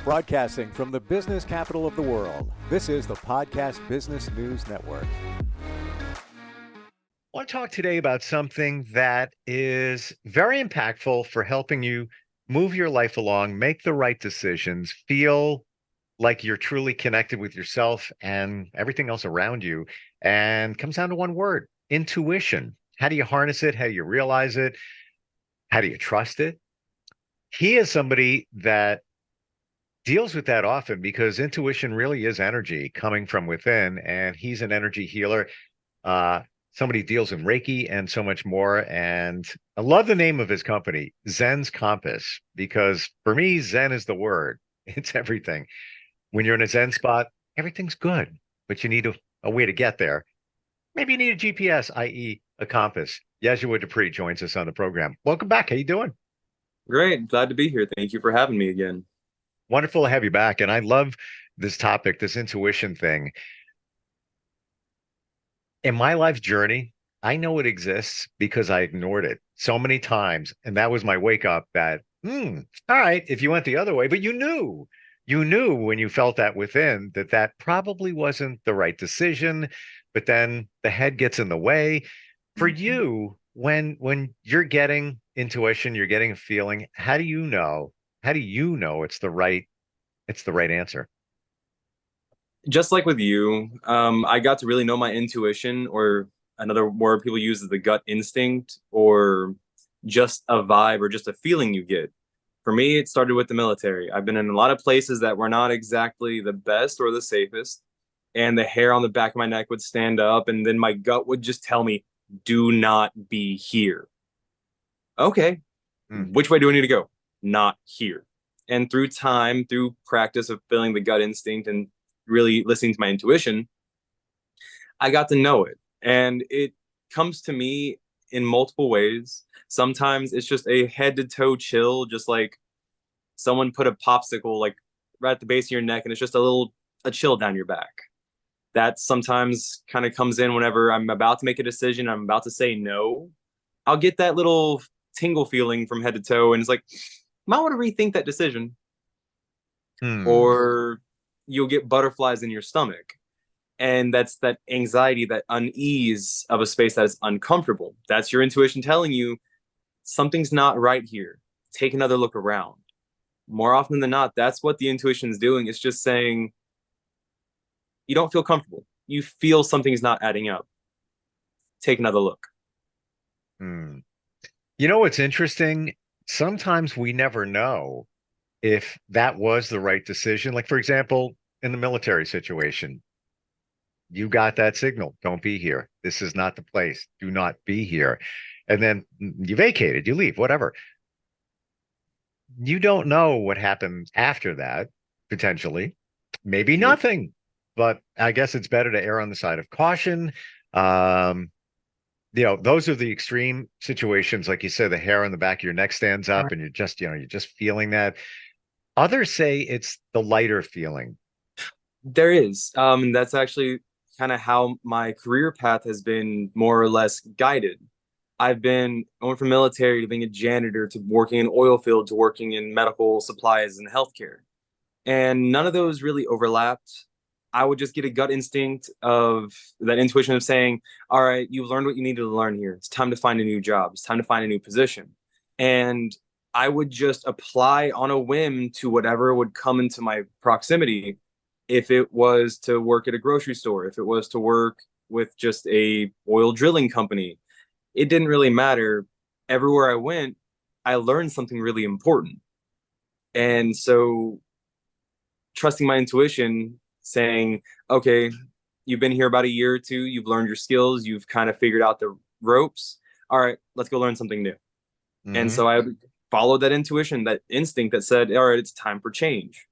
Broadcasting from the business capital of the world, this is the Podcast Business News Network. I want to talk today about something that is very impactful for helping you move your life along, make the right decisions, feel like you're truly connected with yourself and everything else around you. And comes down to one word: intuition. How do you harness it? How do you realize it? How do you trust it? He is somebody that deals with that often because intuition really is energy coming from within, and he's an energy healer. Uh, Somebody deals in Reiki and so much more. And I love the name of his company, Zen's Compass, because for me, Zen is the word. It's everything. When you're in a Zen spot, everything's good, but you need a way to get there. Maybe you need a GPS, i.e., a compass. Yeshua Dupre joins us on the program. Welcome back. How you doing? Great. Glad to be here. Thank you for having me again. Wonderful to have you back. And I love this topic, this intuition thing. In my life journey, I know it exists because I ignored it so many times. And that was my wake up that, all right, if you went the other way, but you knew when you felt that within that that probably wasn't the right decision, but then the head gets in the way. For you, when you're getting intuition, you're getting a feeling, how do you know it's the right answer? Just like with you, I got to really know my intuition, or another word people use is the gut instinct, or just a vibe or just a feeling you get. For me, it started with the military. I've been in a lot of places that were not exactly the best or the safest, and the hair on the back of my neck would stand up, and then my gut would just tell me, do not be here. Okay, Hmm. which way do I need to go? Not here. And through time, through practice of feeling the gut instinct and really listening to my intuition, I got to know it. And it comes to me in multiple ways. Sometimes it's just a head to toe chill, just like someone put a popsicle like right at the base of your neck, and it's just a chill down your back. That sometimes kind of comes in whenever I'm about to make a decision, I'm about to say no. I'll get that little tingle feeling from head to toe, and it's like, might want to rethink that decision. Hmm. Or you'll get butterflies in your stomach. And that's that anxiety, that unease of a space that is uncomfortable. That's your intuition telling you something's not right here. Take another look around. More often than not, that's what the intuition is doing. It's just saying, you don't feel comfortable. You feel something's not adding up. Take another look. Hmm. You know what's interesting? Sometimes we never know if that was the right decision. Like, for example, in the military situation, you got that signal. Don't be here. This is not the place. Do not be here. And then you vacated, you leave, whatever. You don't know what happened after that, potentially. Maybe Nope. nothing. But I guess it's better to err on the side of caution. Um, those are the extreme situations. Like you said, the hair on the back of your neck stands up and you're just feeling that. Others say it's the lighter feeling. There is. That's actually kind of how my career path has been more or less guided. I went from military to being a janitor to working in oil field to working in medical supplies and healthcare. And none of those really overlapped. I would just get a gut instinct of that intuition of saying, all right, you've learned what you needed to learn here. It's time to find a new job. It's time to find a new position. And I would just apply on a whim to whatever would come into my proximity. If it was to work at a grocery store, if it was to work with just a oil drilling company, it didn't really matter. Everywhere I went, I learned something really important. And so trusting my intuition, saying, okay, you've been here about a year or two, you've learned your skills, you've kind of figured out the ropes. All right, let's go learn something new. And Hmm. so I followed that intuition, that instinct that said, all right, it's time for change.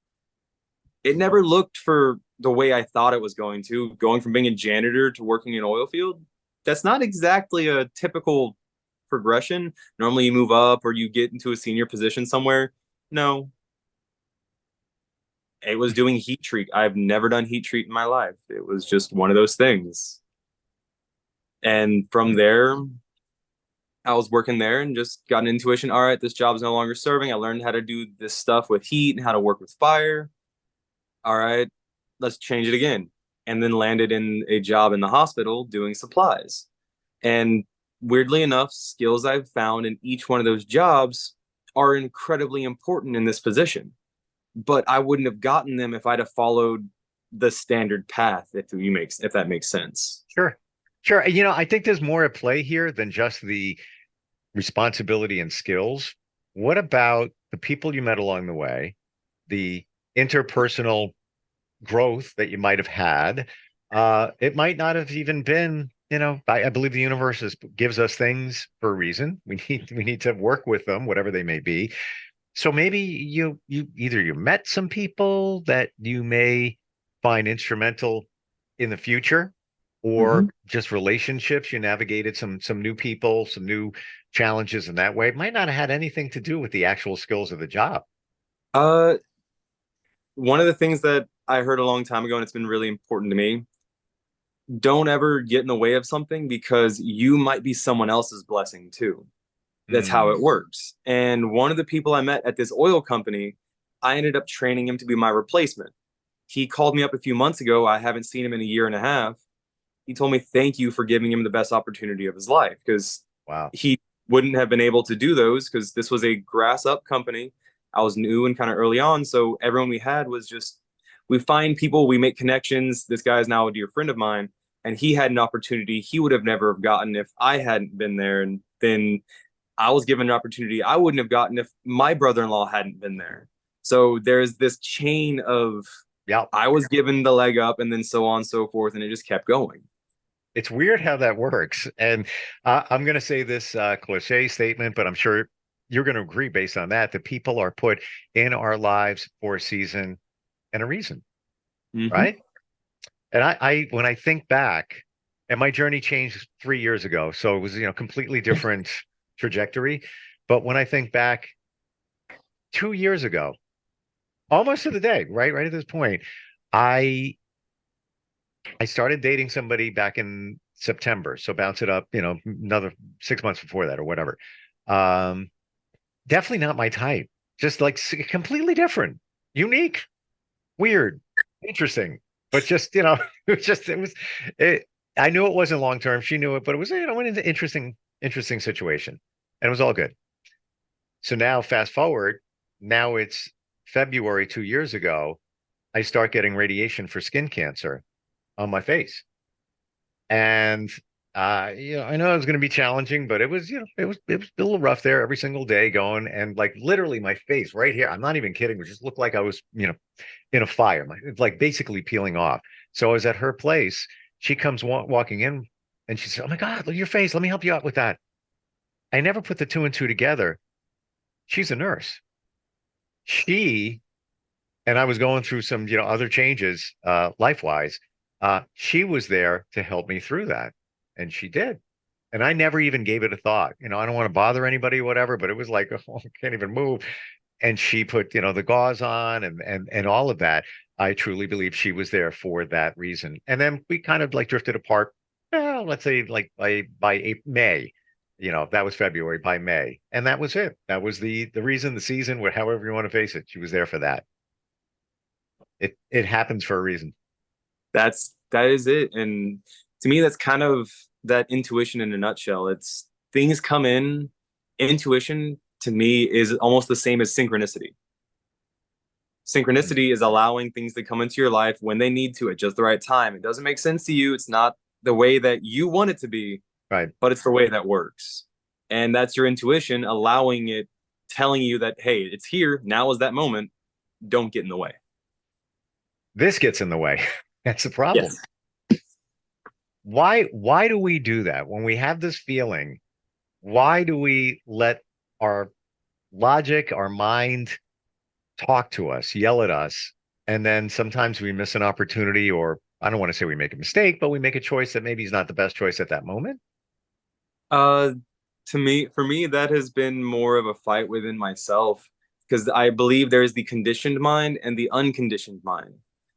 It never looked for the way I thought it was going to. Going from being a janitor to working in oil field, that's not exactly a typical progression. Normally you move up or you get into a senior position somewhere. No, it was doing heat treat. I've never done heat treat in my life. It was just one of those things. And from there, I was working there and just got an intuition. All right, this job is no longer serving. I learned how to do this stuff with heat and how to work with fire. All right, let's change it again. And then landed in a job in the hospital doing supplies. And weirdly enough, skills I've found in each one of those jobs are incredibly important in this position. But I wouldn't have gotten them if I'd have followed the standard path, if that makes sense. Sure. Sure. I think there's more at play here than just the responsibility and skills. What about the people you met along the way, the interpersonal growth that you might have had? It might not have even been, I believe the universe gives us things for a reason. We need to work with them, whatever they may be. So maybe you either you met some people that you may find instrumental in the future, or just relationships. You navigated some new people, some new challenges in that way. It might not have had anything to do with the actual skills of the job. Uh, One of the things that I heard a long time ago, and it's been really important to me, don't ever get in the way of something because you might be someone else's blessing too. That's how it works. And one of the people I met at this oil company, I ended up training him to be my replacement. He called me up a few months ago. I haven't seen him in a year and a half. He told me thank you for giving him the best opportunity of his life, because Wow. he wouldn't have been able to do those because this was a grass up company. I was new and kind of early on. So everyone we had was just, we find people, we make connections. This guy is now a dear friend of mine, and he had an opportunity he would have never gotten if I hadn't been there. And then I was given an opportunity I wouldn't have gotten if my brother-in-law hadn't been there. So there's this chain of, Yeah. I was given the leg up and then so on and so forth, and it just kept going. It's weird how that works. And I'm going to say this cliche statement, but I'm sure you're going to agree based on that people are put in our lives for a season and a reason, right? And when I think back, and my journey changed 3 years ago, so it was, completely different trajectory. But when I think back 2 years ago, almost to the day, right at this point, I started dating somebody back in September. So bounce it up, another 6 months before that or whatever. Definitely not my type. Just like completely different, unique, weird, interesting, but just, I knew it wasn't long term. She knew it, but it was, an interesting situation, and it was all good. So now fast forward, now it's February 2 years ago. I start getting radiation for skin cancer on my face. And I know it was going to be challenging, but it was, it was a little rough there every single day going, and like literally my face right here, I'm not even kidding, it just looked like I was, in a fire. It's like basically peeling off. So I was at her place. She comes walking in, and she said, "Oh my God, look at your face. Let me help you out with that." I never put the two and two together. She's a nurse. She and I was going through some, other changes, life-wise. She was there to help me through that, and she did. And I never even gave it a thought. I don't want to bother anybody, whatever, but it was like, oh, I can't even move. And she put, the gauze on and all of that. I truly believe she was there for that reason. And then we kind of like drifted apart. Let's say like by May, that was February, by May, and that was it. That was the reason, the season, however you want to face it. She was there for that. It happens for a reason. That is it. And to me, that's kind of that intuition in a nutshell. It's things come in. Intuition to me is almost the same as synchronicity. Synchronicity is allowing things to come into your life when they need to at just the right time. It doesn't make sense to you. It's not the way that you want it to be, Right. but it's the way that works. And that's your intuition allowing it, telling you that, hey, it's here. Now is that moment. Don't get in the way. This gets in the way. That's the problem. Yes. Why do we do that? When we have this feeling, why do we let our logic, our mind talk to us, yell at us, and then sometimes we miss an opportunity, or I don't want to say we make a mistake, but we make a choice that maybe is not the best choice at that moment? For me, that has been more of a fight within myself, because I believe there is the conditioned mind and the unconditioned mind.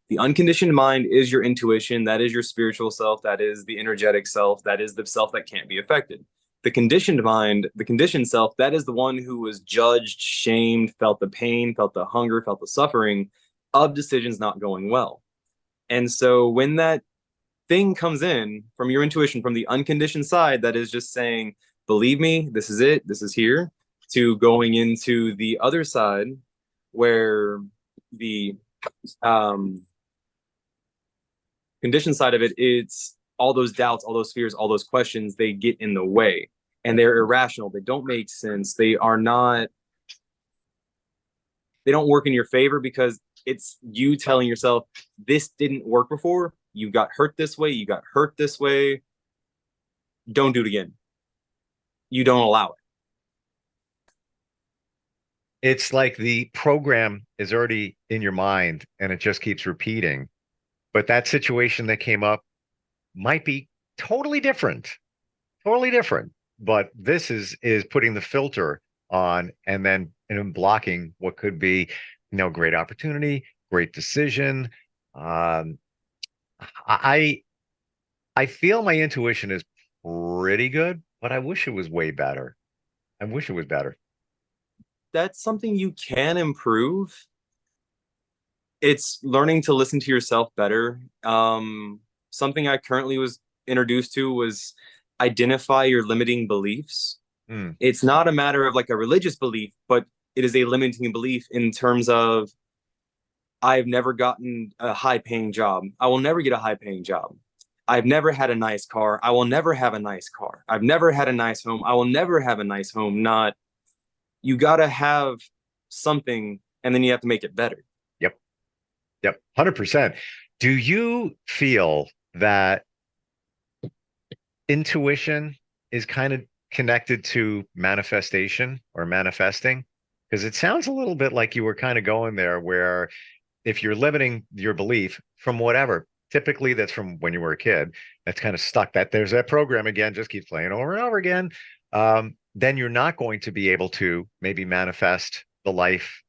The unconditioned mind is your intuition. That is your spiritual self. That is the energetic self. That is the self that can't be affected. The conditioned mind, the conditioned self, that is the one who was judged, shamed, felt the pain, felt the hunger, felt the suffering of decisions not going well. And so when that thing comes in from your intuition, from the unconditioned side that is just saying, believe me, this is it, this is here, to going into the other side where the conditioned side of it, it's all those doubts, all those fears, all those questions, they get in the way and they're irrational. They don't make sense. They don't work in your favor because it's you telling yourself, this didn't work before. You got hurt this way. You got hurt this way. Don't do it again. You don't allow it. It's like the program is already in your mind and it just keeps repeating. But that situation that came up might be totally different. Totally different. But this is putting the filter on and then blocking what could be, great opportunity, great decision. I feel my intuition is pretty good, but I wish it was way better. I wish it was better. That's something you can improve. It's learning to listen to yourself better. Something I currently was introduced to was identify your limiting beliefs. It's not a matter of like a religious belief, but it is a limiting belief in terms of I've never gotten a high-paying job. I will never get a high-paying job. I've never had a nice car. I will never have a nice car. I've never had a nice home. I will never have a nice home. Not, you got to have something and then you have to make it better. Yep. 100%. Do you feel that intuition is kind of connected to manifestation or manifesting? Because it sounds a little bit like you were kind of going there where if you're limiting your belief from whatever, typically that's from when you were a kid, that's kind of stuck, that there's that program again, just keeps playing over and over again. Then you're not going to be able to maybe manifest the life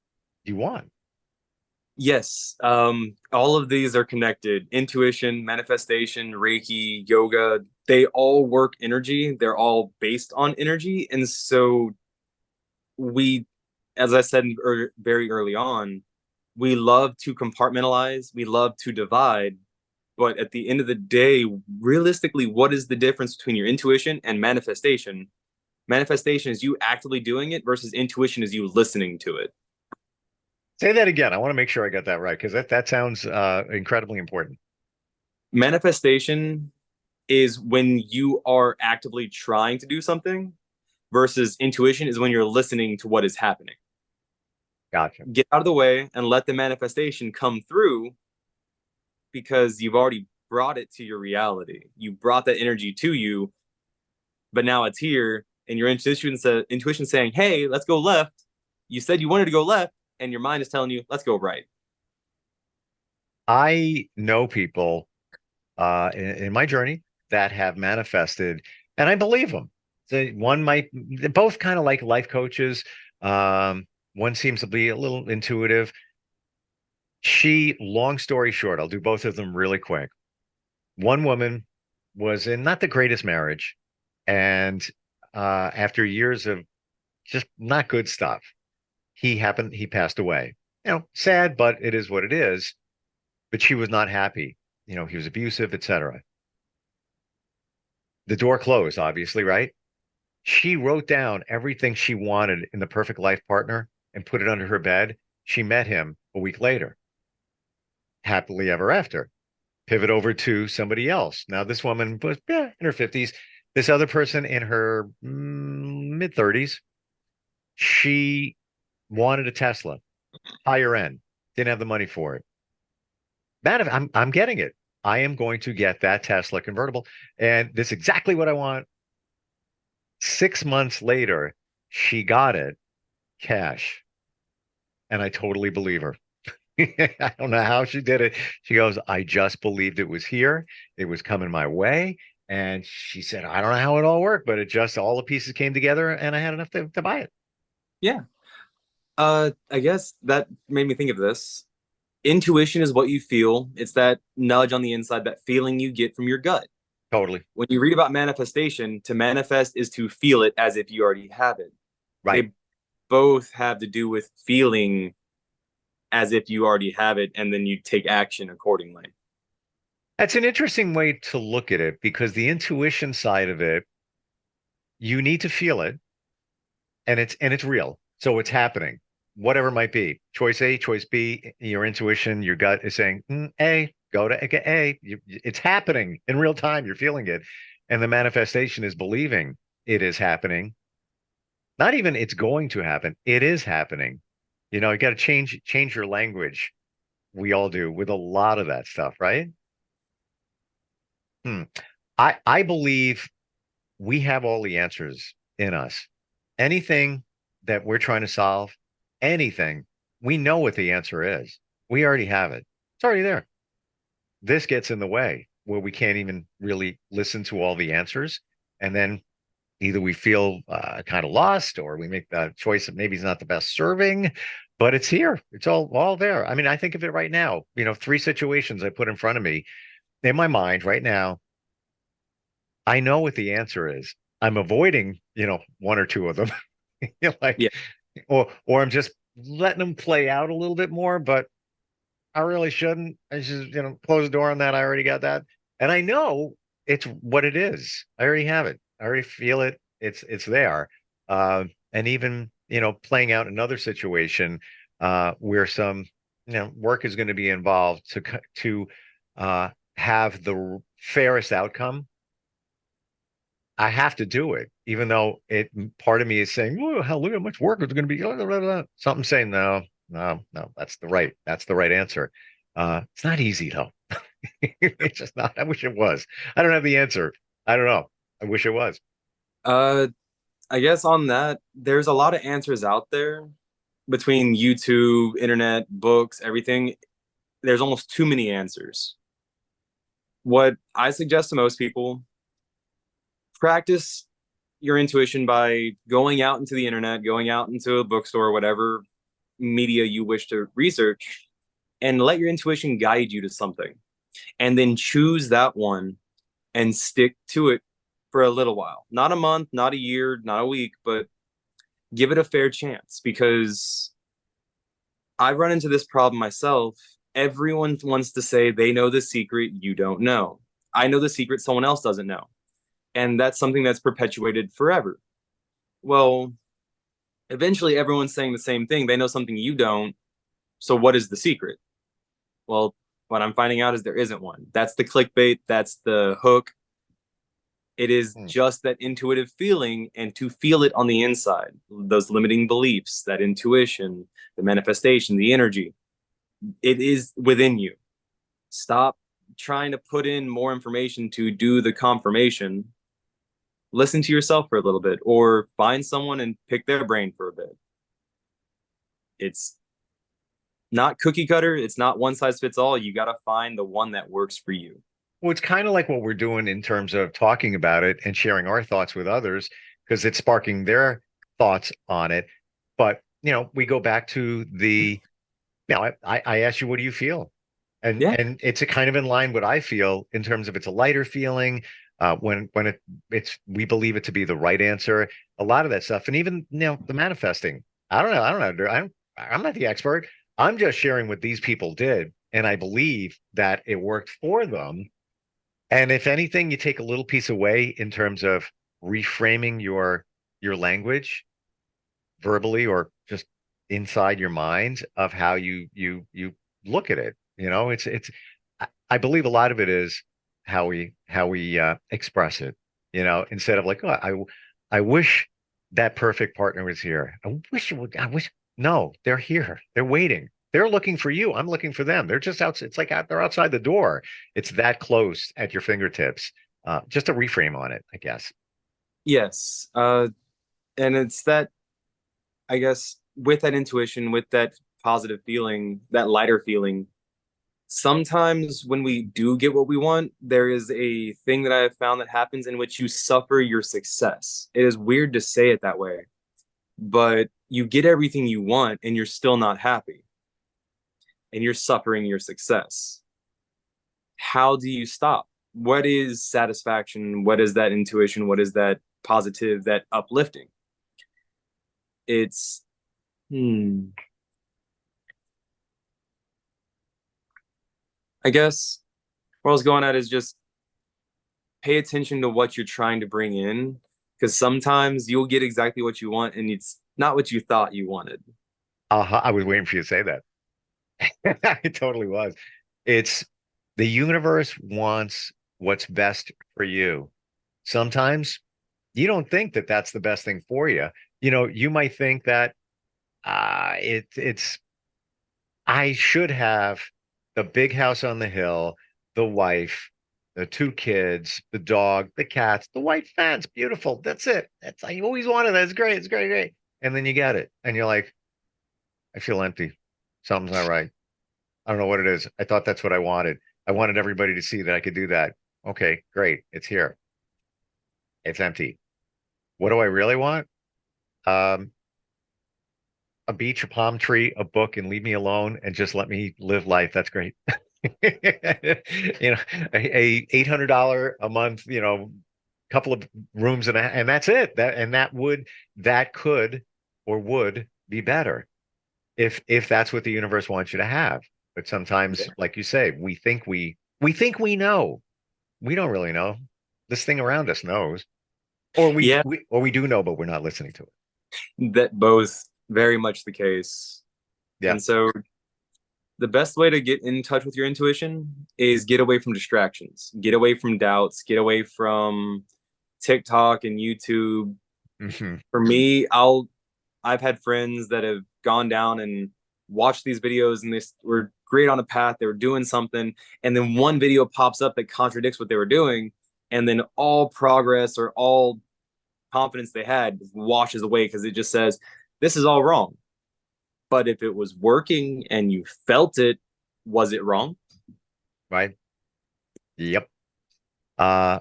you want. Yes. All of these are connected. Intuition, manifestation, Reiki, yoga, they all work energy. They're all based on energy. And so we, as I said very early on, we love to compartmentalize, we love to divide. But at the end of the day, realistically, what is the difference between your intuition and manifestation? Manifestation is you actively doing it versus intuition is you listening to it. Say that again. I want to make sure I got that right because that sounds incredibly important. Manifestation is when you are actively trying to do something versus intuition is when you're listening to what is happening. Gotcha. Get out of the way and let the manifestation come through because you've already brought it to your reality. You brought that energy to you, but now it's here and your intuition saying, hey, let's go left. You said you wanted to go left. And your mind is telling you, let's go right. I know people in my journey that have manifested, and I believe them. They're both kind of like life coaches. One seems to be a little intuitive. Long story short, I'll do both of them really quick. One woman was in not the greatest marriage, and after years of just not good stuff, he passed away. Sad, but it is what it is. But she was not happy. He was abusive, etc. The door closed, obviously, right? She wrote down everything she wanted in the perfect life partner and put it under her bed. She met him a week later. Happily ever after. Pivot over to somebody else. Now, this woman was in her 50s. This other person in her mid 30s. She wanted a Tesla, higher end, didn't have the money for it. I'm getting it. I am going to get that Tesla convertible, and this is exactly what I want. 6 months later, she got it, cash, and I totally believe her. I don't know how she did it. She goes, I just believed it was here. It was coming my way. And she said, I don't know how it all worked, but all the pieces came together and I had enough to buy it. Yeah. I guess that made me think of this. Intuition is what you feel. It's that nudge on the inside, that feeling you get from your gut. Totally. When you read about manifestation, to manifest is to feel it as if you already have it. Right. They both have to do with feeling as if you already have it, and then you take action accordingly. That's an interesting way to look at it, because the intuition side of it, you need to feel it, and it's real. So it's happening, whatever it might be. Choice A, choice B, your intuition, your gut is saying A, go to A. It's happening in real time. You're feeling it. And the manifestation is believing it is happening. Not even it's going to happen. It is happening. You know, you got to change your language. We all do with a lot of that stuff, right? Hmm. I believe we have all the answers in us. Anything that we're trying to solve, anything, we know what the answer is. We already have it. It's already there. This gets in the way where we can't even really listen to all the answers. And then either we feel kind of lost, or we make the choice that maybe is not the best serving, but it's here. It's all there. I mean, I think of it right now, you know, 3 situations I put in front of me in my mind right now. I know what the answer is. I'm avoiding, you know, 1 or 2 of them. You know, like, Yeah. or I'm just letting them play out a little bit more, but I really shouldn't. I should, you know, close the door on that. I already got that. And I know it's what it is. I already have it. I already feel it. It's there. And even, you know, playing out another situation where some, you know, work is going to be involved to have the fairest outcome. I have to do it, even though part of me is saying, "Oh, hell, look how much work it's going to be." Blah, blah, blah. Something saying, "No, that's the right answer." It's not easy though. It's just not. I wish it was. I don't have the answer. I don't know. I wish it was. Uh, I guess on that, there's a lot of answers out there between YouTube, internet, books, everything. There's almost too many answers. What I suggest to most people, practice your intuition by going out into the internet, going out into a bookstore, whatever media you wish to research, and let your intuition guide you to something. And then choose that one and stick to it for a little while. Not a month, not a year, not a week, but give it a fair chance, because I've run into this problem myself. Everyone wants to say they know the secret you don't know. I know the secret someone else doesn't know. And that's something that's perpetuated forever. Well, eventually everyone's saying the same thing. They know something you don't. So what is the secret? Well, what I'm finding out is there isn't one. That's the clickbait. That's the hook. It is Hmm. just that intuitive feeling, and to feel it on the inside, those limiting beliefs, that intuition, the manifestation, the energy, it is within you. Stop trying to put in more information to do the confirmation. Listen to yourself for a little bit, or find someone and pick their brain for a bit. It's not cookie cutter. It's not one size fits all. You got to find the one that works for you. Well, it's kind of like what we're doing in terms of talking about it and sharing our thoughts with others, because it's sparking their thoughts on it. But, you know, we go back to you know, I asked you, what do you feel? Yeah. And it's a kind of in line what I feel in terms of it's a lighter feeling. When it's we believe it to be the right answer, a lot of that stuff, and even, you know, the manifesting. I don't know. I'm not the expert. I'm just sharing what these people did, and I believe that it worked for them. And if anything, you take a little piece away in terms of reframing your language verbally, or just inside your mind, of how you look at it. You know, I believe a lot of it is how we express it. You know, instead of like, oh, I wish that perfect partner was here. I wish it would. I wish. No, they're here. They're waiting. They're looking for you. I'm looking for them. They're just out. It's like they're outside the door. It's that close at your fingertips. Just a reframe on it, I guess. Yes. And it's that, I guess, with that intuition, with that positive feeling, that lighter feeling, sometimes when we do get what we want, there is a thing that I have found that happens in which you suffer your success. It is weird to say it that way, but you get everything you want and you're still not happy, and you're suffering your success. How do you stop? what is satisfaction? What is that intuition? What is that positive, that uplifting? It's I guess where I was going at is just pay attention to what you're trying to bring in, because sometimes you'll get exactly what you want and it's not what you thought you wanted. I was waiting for you to say that. It totally was. It's the universe wants what's best for you. Sometimes you don't think that that's the best thing for you. You might think that it's I should have the big house on the hill, the wife, the two kids, the dog, the cats, the white fence. Beautiful. That's it. That's I always wanted that. It's great. It's great, great. And then you get it, and you're like, I feel empty. Something's not right. I don't know what it is. I thought that's what I wanted. I wanted everybody to see that I could do that. Okay, great. It's here. It's empty. What do I really want? Um, a beach, a palm tree, a book, and leave me alone and just let me live life. That's great. A $800 a month, couple of rooms and that's it. That could or would be better if that's what the universe wants you to have. But sometimes, like you say, we think we know. We don't really know. This thing around us knows, or Yeah, we do know, but we're not listening to it. that both very much the case. Yeah. And so the best way to get in touch with your intuition is get away from distractions, get away from doubts, get away from TikTok and YouTube. Hmm. For me, I've had friends that have gone down and watched these videos and they were great on a path, they were doing something, and then one video pops up that contradicts what they were doing, and then all progress or all confidence they had washes away because it just says this is all wrong. But if it was working and you felt it, was it wrong? Right. Yep. Uh,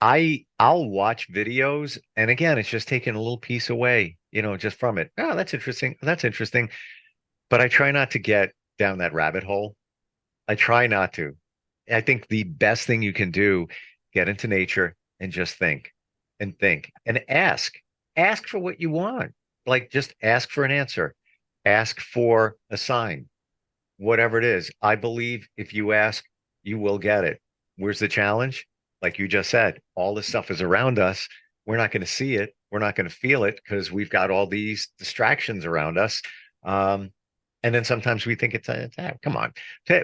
I'll watch videos, and again, it's just taking a little piece away, just from it. Oh, that's interesting. That's interesting. But I try not to get down that rabbit hole. I try not to. I think the best thing you can do, get into nature and just think and ask. Ask for what you want. Like just ask for an answer. Ask for a sign, whatever it is. I believe if you ask, you will get it. Where's the challenge? Like you just said, all this stuff is around us. We're not going to see it. We're not going to feel it because we've got all these distractions around us. Um, and then sometimes we think come on,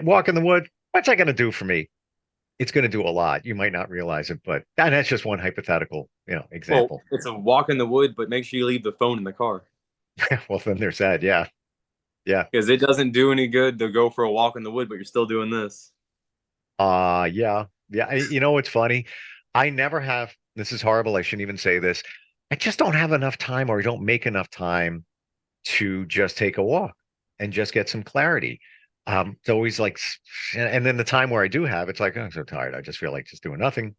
walk in the wood. What's that going to do for me? It's going to do a lot. You might not realize it, but that's just one hypothetical, Well, example. it's a walk in the wood, but make sure you leave the phone in the car Well, then there's that. Yeah. Yeah. because it doesn't do any good to go for a walk in the wood, but you're still doing this. Yeah. Yeah. You know what's funny? I never have, this is horrible. I shouldn't even say this. I just don't have enough time or I don't make enough time to just take a walk and just get some clarity. It's always like, and then the time where I do have, it's like, oh, I'm so tired. I just feel like just doing nothing.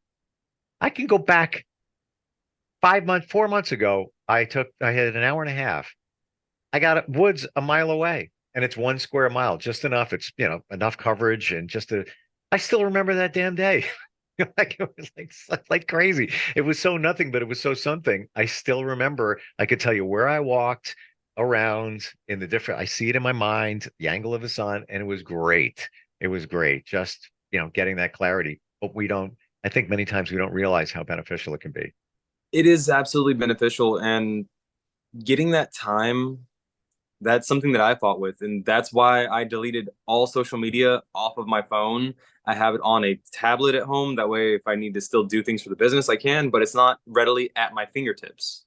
I can go back 5 months, 4 months ago. I had an hour and a half. I got woods a mile away and it's 1 square mile, just enough. It's, enough coverage and I still remember that damn day. Like it was like crazy. It was so nothing, but it was so something. I still remember. I could tell you where I walked around in the different. I see it in my mind, the angle of the sun, and it was great. It was great. Just getting that clarity. But we don't. I think many times we don't realize how beneficial it can be. It is absolutely beneficial, and getting that time, that's something that I fought with, and that's why I deleted all social media off of my phone. I have it on a tablet at home. That way, if I need to still do things for the business, I can, but it's not readily at my fingertips.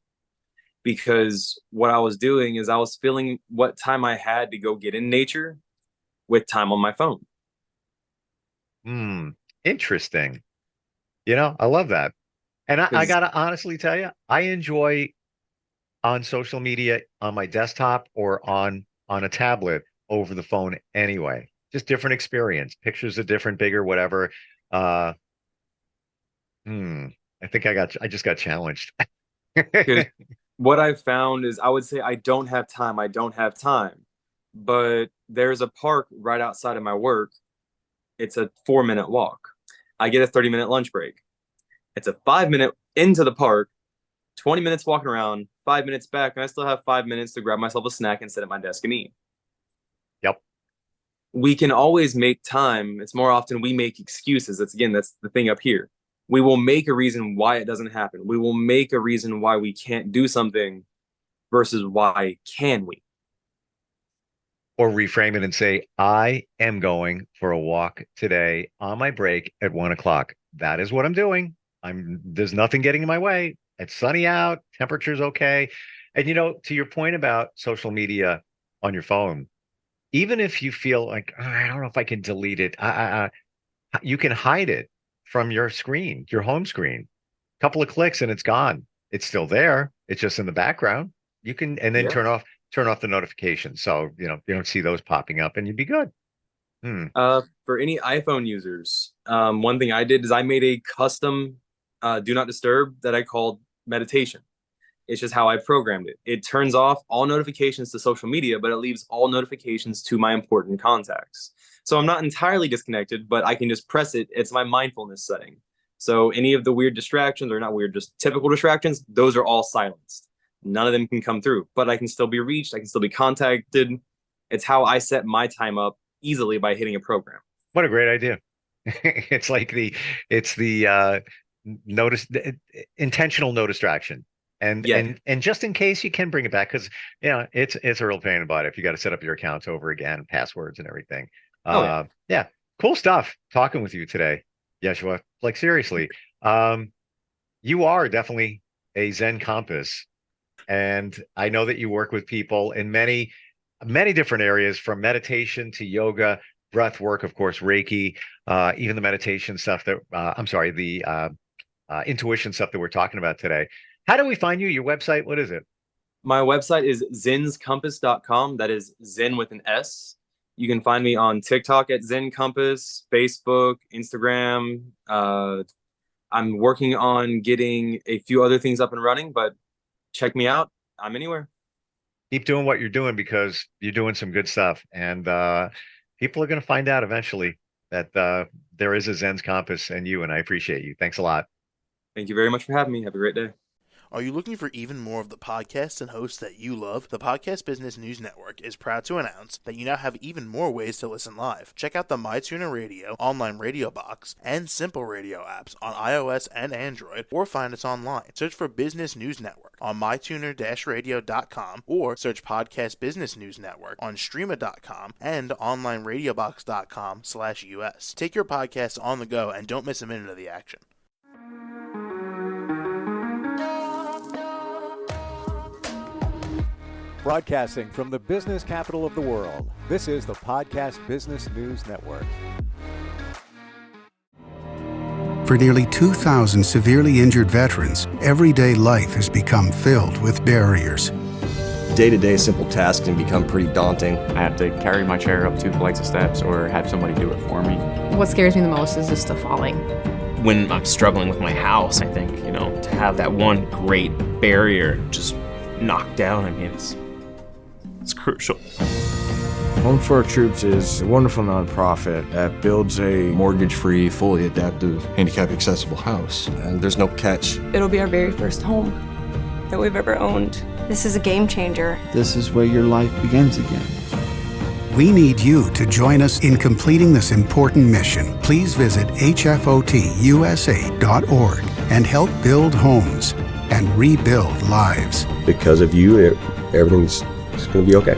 Because what I was doing is I was filling what time I had to go get in nature with time on my phone. Hmm. Interesting. I love that. And I Because gotta honestly tell you, I enjoy on social media on my desktop or on a tablet over the phone anyway. Just different experience. Pictures are different, bigger, whatever. Uh, hmm. I just got challenged. what I've found is I would say I don't have time. I don't have time. But there's a park right outside of my work. It's a 4-minute walk. I get a 30-minute lunch break. It's a 5-minute into the park, 20 minutes walking around, 5 minutes back, and I still have 5 minutes to grab myself a snack and sit at my desk and eat. Yep. We can always make time. It's more often we make excuses. That's the thing up here. We will make a reason why it doesn't happen. We will make a reason why we can't do something versus why can we. Or reframe it and say, I am going for a walk today on my break at 1:00. That is what I'm doing. There's nothing getting in my way. It's sunny out, temperature's okay. And to your point about social media on your phone, even if you feel like, I don't know if I can delete it, you can hide it from your screen, your home screen. Couple of clicks and it's gone. It's still there. It's just in the background. You can, and then turn off the notifications. So, you don't see those popping up and you'd be good. For any iPhone users, one thing I did is I made a custom do not disturb that I called meditation. It's just how I programmed it. It turns off all notifications to social media, but it leaves all notifications to my important contacts. So I'm not entirely disconnected, but I can just press it. It's my mindfulness setting. So any of the weird distractions, or not weird, just typical distractions, those are all silenced. None of them can come through, but I can still be reached. I can still be contacted. It's how I set my time up easily by hitting a program. What a great idea. It's the intentional no distraction. And just in case you can bring it back, because it's a real pain in the butt if you got to set up your accounts over again, passwords and everything. Cool stuff talking with you today, Yeshua. Like seriously, you are definitely a Zen Compass, and I know that you work with people in many different areas, from meditation to yoga, breath work, of course, Reiki, even the meditation stuff that the intuition stuff that we're talking about today. How do we find you? Your website, what is it? My website is zenscompass.com. That is Zen with an S. You can find me on TikTok at Zen Compass, Facebook, Instagram. I'm working on getting a few other things up and running, but check me out. I'm anywhere. Keep doing what you're doing, because you're doing some good stuff. And people are going to find out eventually that there is a Zen's Compass and you, and I appreciate you. Thanks a lot. Thank you very much for having me. Have a great day. Are you looking for even more of the podcasts and hosts that you love? The Podcast Business News Network is proud to announce that you now have even more ways to listen live. Check out the MyTuner Radio, online radio box, and Simple Radio apps on iOS and Android, or find us online. Search for Business News Network on mytuner-radio.com, or search Podcast Business News Network on streama.com and onlineradiobox.com/US. Take your podcast on the go and don't miss a minute of the action. Broadcasting from the business capital of the world, this is the Podcast Business News Network. For nearly 2,000 severely injured veterans, everyday life has become filled with barriers. Day-to-day simple tasks can become pretty daunting. I have to carry my chair up 2 flights of steps or have somebody do it for me. What scares me the most is just the falling. When I'm struggling with my house, I think, to have that one great barrier just knocked down, it's crucial. Home for Our Troops is a wonderful nonprofit that builds a mortgage-free, fully adaptive, handicap-accessible house. And there's no catch. It'll be our very first home that we've ever owned. This is a game changer. This is where your life begins again. We need you to join us in completing this important mission. Please visit hfotusa.org and help build homes and rebuild lives. Because of you, everything's going to be okay.